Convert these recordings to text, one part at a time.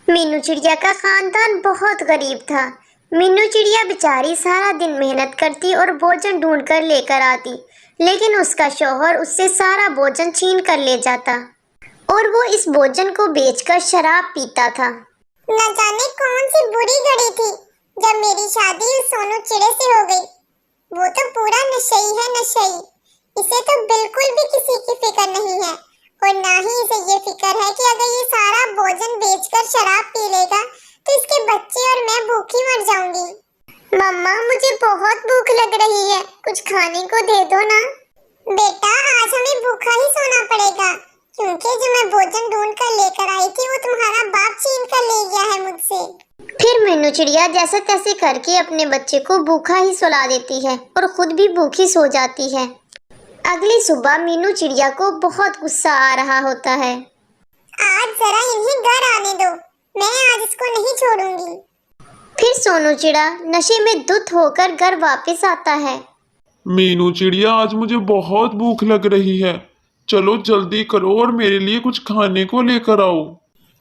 मीनू चिड़िया का खानदान बहुत गरीब था। मीनू चिड़िया बेचारी सारा दिन मेहनत करती और भोजन ढूंढ कर लेकर आती, लेकिन उसका शौहर उससे सारा भोजन छीन कर ले जाता और वो इस भोजन को बेचकर शराब पीता था। न जाने कौन सी बुरी घड़ी थी जब मेरी शादी उस सोनू चिड़े से हो गई। वो तो पूरा नशेई है, नशेई। इसे तो बिल्कुल भी किसी की फिक्र नहीं है और ना ही इसे ये फिक्र है कि अगर ये सारा भोजन बेचकर शराब पी लेगा तो इसके बच्चे और मैं भूखी मर जाऊंगी। मम्मा, मुझे बहुत भूख लग रही है, कुछ खाने को दे दो ना। बेटा, आज हमें भूखा ही सोना पड़ेगा क्योंकि जो मैं भोजन ढूंढ कर लेकर आई थी वो तुम्हारा बाप छीन कर ले गया है मुझसे। फिर मीनू चिड़िया जैसे तैसे करके अपने बच्चे को भूखा ही सुला देती है और खुद भी भूखी सो जाती है। अगली सुबह मीनू चिड़िया को बहुत गुस्सा आ रहा होता है। आज जरा इन्हें घर आने दो, मैं आज इसको नहीं छोड़ूंगी। फिर सोनू चिड़ा नशे में धुत होकर घर वापस आता है। मीनू चिड़िया, आज मुझे बहुत भूख लग रही है, चलो जल्दी करो और मेरे लिए कुछ खाने को लेकर आओ।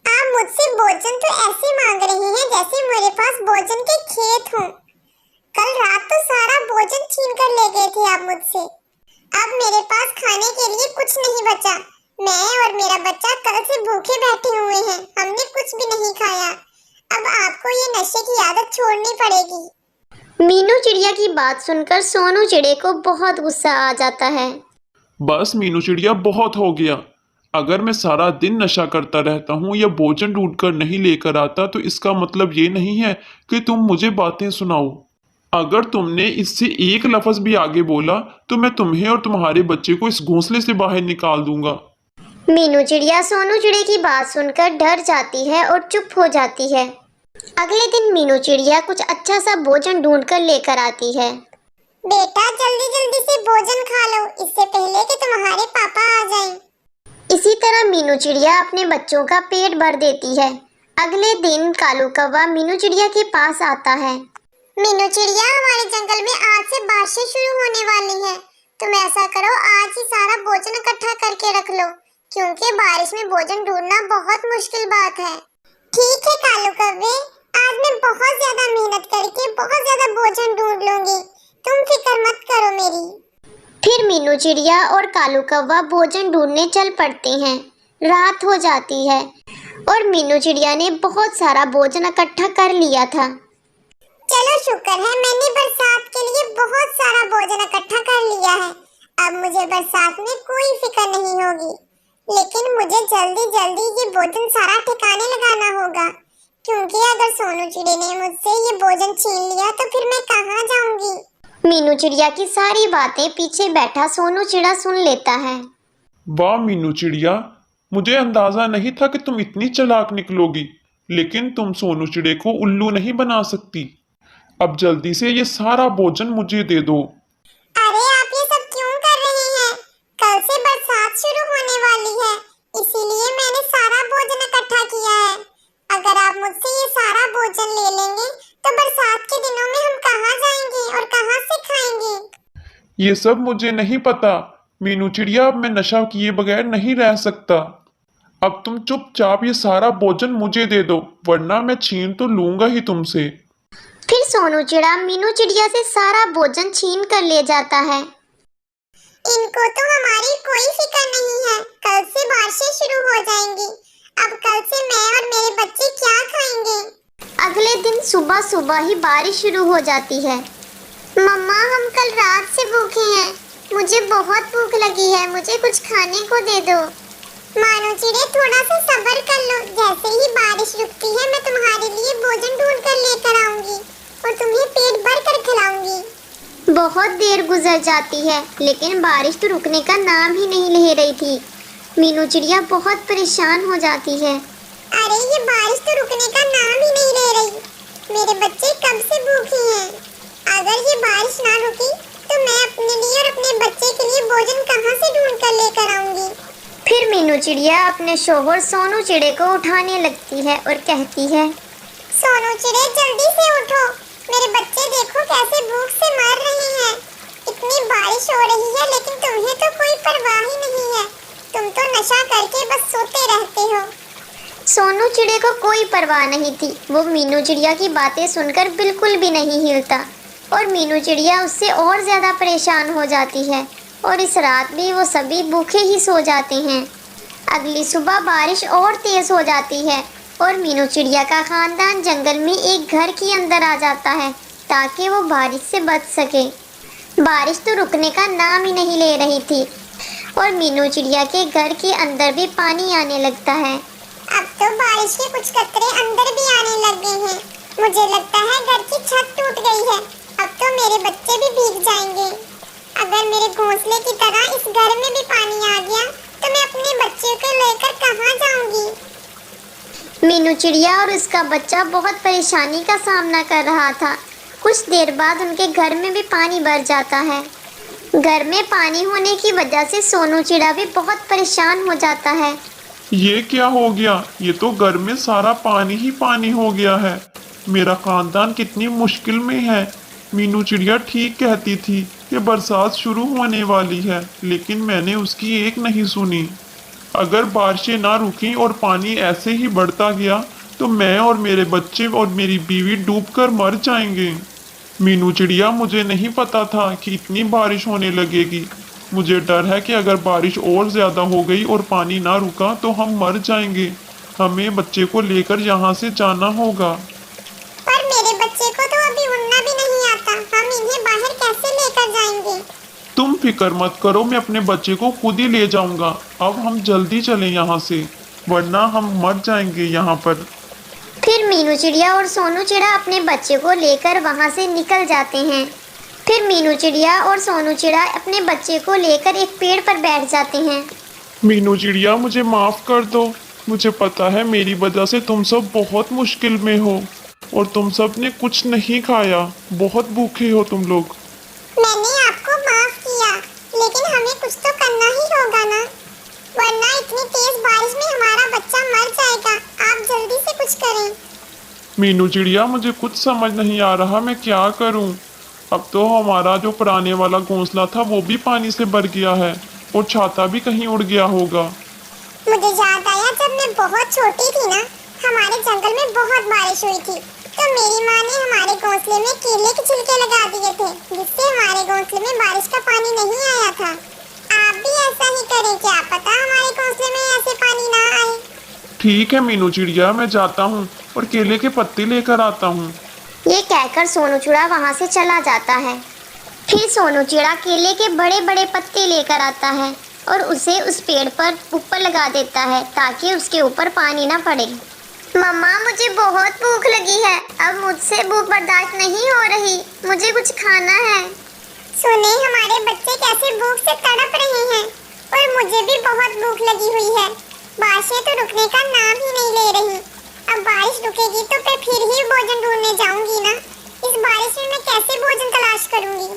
आप मुझसे भोजन तो ऐसे मांग रही हैं जैसे मेरे पास भोजन के खेत हों। कल रात तो सारा भोजन छीन कर ले गए थे आप मुझसे। अब मेरे पास खाने के लिए कुछ नहीं बचा। मैं और मेरा बच्चा कल से भूखे बैठे हुए हैं, हमने कुछ भी नहीं खाया। अब आपको ये नशे की आदत छोड़नी पड़ेगी। मीनू चिड़िया की बात सुनकर सोनू चिड़े को बहुत गुस्सा आ जाता है। बस मीनू चिड़िया, बहुत हो गया। अगर मैं सारा दिन नशा करता रहता हूँ या भोजन ढूंढकर नहीं लेकर आता तो इसका मतलब ये नहीं है कि तुम मुझे बातें सुनाओ। अगर तुमने इससे एक लफ्ज भी आगे बोला तो मैं तुम्हें और तुम्हारे बच्चे को इस घोंसले से बाहर निकाल दूंगा। मीनू चिड़िया सोनू चिड़े की बात सुनकर डर जाती है और चुप हो जाती है। अगले दिन मीनू चिड़िया कुछ अच्छा सा भोजन ढूंढ कर लेकर आती है। बेटा, जल्दी जल्दी से भोजन खा लो, इससे पहले कि तुम्हारे पापा आ जाएं। इसी तरह मीनू चिड़िया अपने बच्चों का पेट भर देती है। अगले दिन कालू कौवा मीनू चिड़िया के पास आता है। मीनू चिड़िया, हमारे जंगल में आज से बारिशें शुरू होने वाली हैं। तुम ऐसा करो, आज ही सारा भोजन इकट्ठा करके रख लो क्योंकि बारिश में भोजन ढूंढना बहुत मुश्किल बात है। ठीक है कालू कौवे, आज मैं बहुत ज्यादा मेहनत करके बहुत ज्यादा भोजन ढूंढ लूंगी, तुम फिक्र मत करो मेरी। फिर मीनू चिड़िया और कालू कौवा भोजन ढूंढने चल पड़ते हैं। रात हो जाती है और मीनू चिड़िया ने बहुत सारा भोजन इकट्ठा कर लिया था। चलो शुक्र है, मैंने बरसात के लिए बहुत सारा भोजन इकट्ठा कर लिया है। अब मुझे बरसात में कोई फिक्र नहीं होगी। लेकिन मुझे जल्दी जल्दी ये भोजन सारा ठिकाने लगाना होगा क्योंकि अगर सोनू चिड़े ने मुझसे ये भोजन छीन लिया तो फिर मैं कहाँ जाऊंगी। मीनू चिड़िया की सारी बातें पीछे बैठा सोनू चिड़ा सुन लेता है। वाह मीनू चिड़िया, मुझे अंदाजा नहीं था कि तुम इतनी चालाक निकलोगी, लेकिन तुम सोनू चिड़े को उल्लू नहीं बना सकती। अब जल्दी से ये सारा भोजन मुझे दे दो। अरे आप ये सब क्यों कर रहे हैं? कल से बरसात शुरू होने वाली है, इसीलिए मैंने सारा भोजन इकट्ठा किया है। अगर आप मुझसे ये सारा भोजन ले लेंगे तो बरसात के दिनों में हम कहाँ जाएंगे और कहाँ से खाएंगे? ये सब मुझे नहीं पता मीनू चिड़िया, अब मैं नशा किए बगैर नहीं रह सकता। अब तुम चुपचाप ये सारा भोजन मुझे दे दो, वरना मैं छीन तो लूंगा ही तुमसे। फिर सोनू चिड़ा मीनू चिड़िया से सारा भोजन छीन कर ले जाता है। इनको तो हमारी कोई फिक्र नहीं है, कल से बारिशें शुरू हो जाएंगी। अब कल से मैं और मेरे बच्चे क्या खाएंगे? अगले दिन सुबह सुबह ही बारिश शुरू हो जाती है। मम्मा, हम कल रात से भूखे हैं, मुझे बहुत भूख लगी है, मुझे कुछ खाने को दे दो। मानो चिड़े, थोड़ा सा सब्र कर लो, जैसे ही बारिश रुकती है मैं तुम्हारे लिए भोजन ढूंढ कर लेकर आऊंगी और तुम्हें पेट भर कर खिलाऊंगी। बहुत देर गुजर जाती है लेकिन बारिश तो रुकने का नाम ही नहीं ले रही थी। मीनू चिड़िया बहुत परेशान हो जाती है। अरे ये बारिश तो रुकने का नाम ही नहीं ले रही, मेरे बच्चे कब से भूखे हैं। अगर ये बारिश ना रुकी तो मैं अपने लिए और अपने बच्चे के लिए भोजन कहाँ से ढूंढ कर लेकर आऊंगी। फिर मीनू चिड़िया अपने शौहर सोनू चिड़े को उठाने लगती है और कहती है, सोनू चिड़े, जल्दी से उठो, मेरे बच्चे देखो कैसे भूख से मर रहे हैं। इतनी बारिश हो रही है लेकिन तुम्हें तो कोई परवाह ही नहीं है, तुम तो नशा करके बस सोते रहते हो। सोनू चिड़िया को कोई परवाह नहीं थी। वो मीनू चिड़िया की बातें सुनकर बिल्कुल भी नहीं हिलता और मीनू चिड़िया उससे और ज़्यादा परेशान हो जाती है और इस रात भी वो सभी भूखे ही सो जाते हैं। अगली सुबह बारिश और तेज़ हो जाती है और मीनू चिड़िया का खानदान जंगल में एक घर के अंदर आ जाता है ताकि वो बारिश से बच सके। बारिश तो रुकने का नाम ही नहीं ले रही थी और मीनू चिड़िया के घर के अंदर भी पानी आने लगता है। अब तो बारिश के कुछ कतरे अंदर भी आने लग गए हैं। मुझे लगता है घर की छत टूट गई है। अब तो मेरे बच्चे भी भीग जाएंगे। अगर मेरे घोंसले की तरह इस घर में भी पानी आ गया तो मैं अपने बच्चे को लेकर कहाँ जाऊंगी? मीनू चिड़िया और उसका बच्चा बहुत परेशानी का सामना कर रहा था। कुछ देर बाद उनके घर में भी पानी भर जाता है। घर में पानी होने की वजह से सोनू चिड़ा भी बहुत परेशान हो जाता है। ये क्या हो गया? ये तो घर में सारा पानी ही पानी हो गया है। मेरा खानदान कितनी मुश्किल में है। मीनू चिड़िया ठीक कहती थी कि बरसात शुरू होने वाली है, लेकिन मैंने उसकी एक नहीं सुनी। अगर बारिशें ना रुकी और पानी ऐसे ही बढ़ता गया तो मैं और मेरे बच्चे और मेरी बीवी डूबकर मर जाएंगे। मीनू चिड़िया, मुझे नहीं पता था कि इतनी बारिश होने लगेगी। मुझे डर है कि अगर बारिश और ज़्यादा हो गई और पानी ना रुका तो हम मर जाएंगे। हमें बच्चे को लेकर यहाँ से जाना होगा। पर मेरे बच्चे को तो अभी उड़ना भी नहीं आता। हम इन्हें बाहर कैसे लेकर जाएंगे? तुम फिक्र मत करो, मैं अपने बच्चे को खुद ही ले जाऊंगा। अब हम जल्दी चलें यहाँ से, वरना हम मर जाएंगे यहाँ पर। फिर मीनू चिड़िया और सोनू चिड़ा अपने बच्चे को लेकर वहाँ से निकल जाते हैं। फिर मीनू चिड़िया और सोनू चिड़ा अपने बच्चे को लेकर एक पेड़ पर बैठ जाते हैं। मीनू चिड़िया, मुझे माफ़ कर दो। मुझे पता है मेरी वजह से तुम सब बहुत मुश्किल में हो और तुम सब ने कुछ नहीं खाया। बहुत भूखे हो तुम लोग। मैंने आपको माफ किया, लेकिन हमें कुछ तो करना ही होगा ना, वरना इतनी तेज बारिश में हमारा बच्चा मर जाएगा। आप जल्दी से कुछ करें। मीनू चिड़िया, मुझे कुछ समझ नहीं आ रहा मैं क्या करूं। अब तो हमारा जो पुराने वाला घोंसला था वो भी पानी से भर गया है और छाता भी कहीं उड़ गया होगा। मुझे याद आया, जब मैं बहुत छोटी थी ना, हमारे जंगल में बहुत बारिश हुई थी, तो मेरी माँ ने हमारे घोंसले में केले के छिलके लगा दिए थे, जिससे हमारे घोंसले में बारिश का पानी नहीं आया था। आप भी ऐसा ही करें, क्या पता हमारे घोंसले में ऐसे पानी ना आए। ठीक है मीनू चिड़िया, मैं जाता हूँ और केले के पत्ते लेकर आता हूँ। ये कहकर सोनू चिड़ा वहाँ से चला जाता है। फिर सोनू चिड़ा केले के बड़े बड़े पत्ते लेकर आता है और उसे उस पेड़ पर ऊपर लगा देता है ताकि उसके ऊपर पानी ना पड़े। मम्मा, मुझे बहुत भूख लगी है। अब मुझसे भूख बर्दाश्त नहीं हो रही। मुझे कुछ खाना है। सुने, हमारे बच्चे कैसे भूख से तड़प रहे हैं और मुझे भी बहुत भूख लगी हुई है। बारिशें तो रुकने का नाम ही नहीं ले रही। अब बारिश रुकेगी तो मैं फिर ही भोजन ढूंढने जाऊंगी ना। इस बारिश में मैं कैसे भोजन तलाश करूंगी?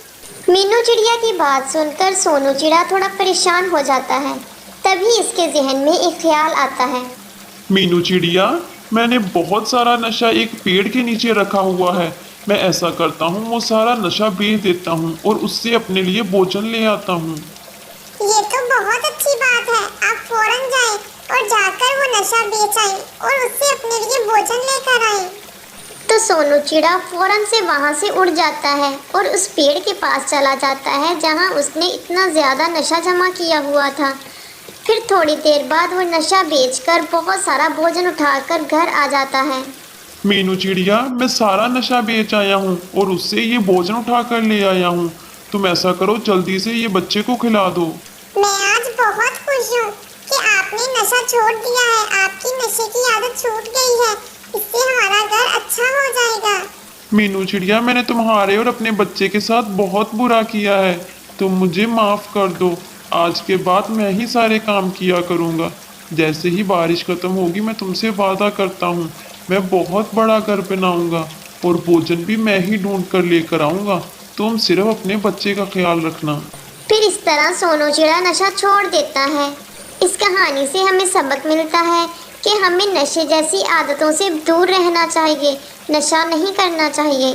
मीनू चिड़िया की बात सुनकर सोनू चिड़ा थोड़ा परेशान हो जाता है। तभी इसके जहन में एक ख्याल आता है। मीनू चिड़िया, मैंने बहुत सारा नशा एक पेड़ के नीचे रखा हुआ है। मैं ऐसा करता हूँ, वो सारा नशा बेच देता हूँ और उससे अपने लिए भोजन ले आता हूँ। ये तो बहुत अच्छी बात है। आप फौरन जाएं और जाकर वो नशा बेच आएं और उससे अपने लिए भोजन लेकर आएं। तो सोनू चिड़ा फौरन से वहाँ से उड़ जाता है और उस पेड़ के पास चला जाता है जहाँ उसने इतना ज़्यादा नशा जमा किया हुआ था। फिर थोड़ी देर बाद वो नशा बेचकर बहुत सारा भोजन उठाकर घर आ जाता है। मीनू चिड़िया, मैं सारा नशा बेच आया हूँ और उससे ये भोजन उठा कर ले आया हूँ। तुम ऐसा करो, जल्दी से ये बच्चे को खिला दो। मैं आज बहुत खुश हूँ कि आपने नशा छोड़ दिया है। आपकी नशे की आदत छूट गई है। इससे हमारा घर अच्छा हो जाएगा। मीनू चिड़िया, मैंने तुम्हारे और अपने बच्चे के साथ बहुत बुरा किया है। तुम मुझे माफ़ कर दो। आज के बाद मैं ही सारे काम किया करूँगा। जैसे ही बारिश ख़त्म होगी मैं तुमसे वादा करता हूँ, मैं बहुत बड़ा घर बनाऊँगा और भोजन भी मैं ही ढूंढ कर लेकर आऊँगा। तुम सिर्फ अपने बच्चे का ख्याल रखना। फिर इस तरह सोनू चिड़ा नशा छोड़ देता है। इस कहानी से हमें सबक मिलता है कि हमें नशे जैसी आदतों से दूर रहना चाहिए, नशा नहीं करना चाहिए।